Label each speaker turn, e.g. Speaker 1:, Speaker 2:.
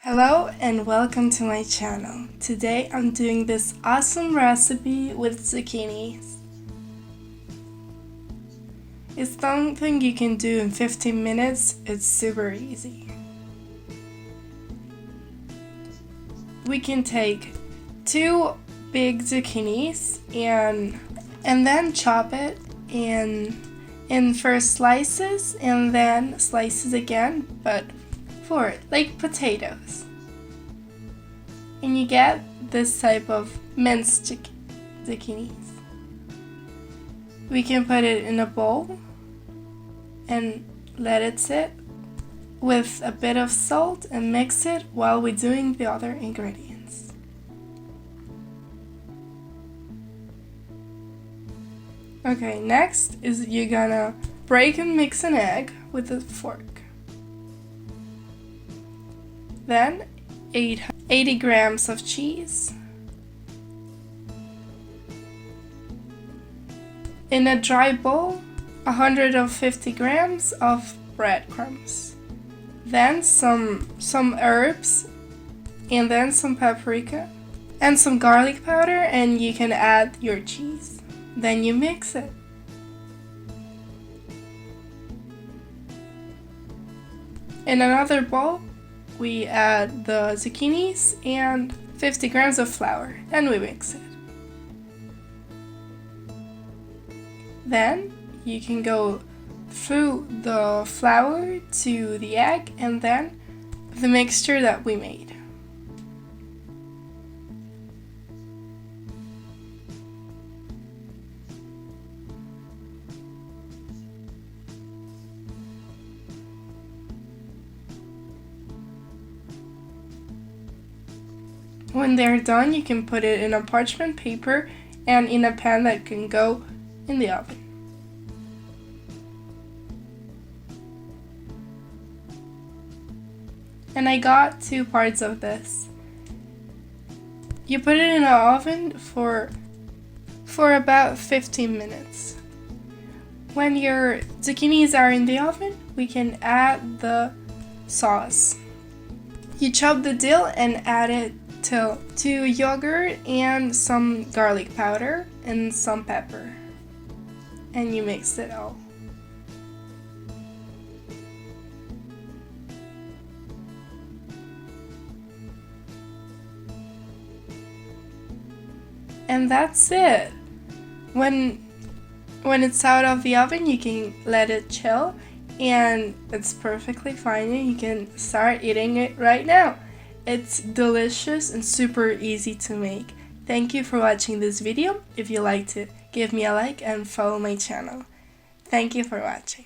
Speaker 1: Hello and welcome to my channel. Today I'm doing this awesome recipe with zucchinis. It's something you can do in 15 minutes. It's super easy. We can take 2 big zucchinis and then chop it in first slices and then slices again, but like potatoes, and you get this type of minced zucchinis. We can put it in a bowl and let it sit with a bit of salt and mix it while we're doing the other ingredients. Okay, next is you're gonna break and mix an egg with a fork. Then 80 grams of cheese. In a dry bowl, 150 grams of breadcrumbs. Then some herbs, and then some paprika and some garlic powder, and you can add your cheese. Then you mix it. In another bowl, we add the zucchinis and 50 grams of flour, and we mix it. Then you can go through the flour to the egg and then the mixture that we made. When they're done, you can put it in a parchment paper and in a pan that can go in the oven. And I got 2 parts of this. You put it in an oven for about 15 minutes. When your zucchinis are in the oven, we can add the sauce. You chop the dill and add it to yogurt and some garlic powder and some pepper, and you mix it all. And that's it. When it's out of the oven, you can let it chill, and it's perfectly fine, and you can start eating it right now. It's delicious and super easy to make. Thank you for watching this video. If you liked it, give me a like and follow my channel. Thank you for watching.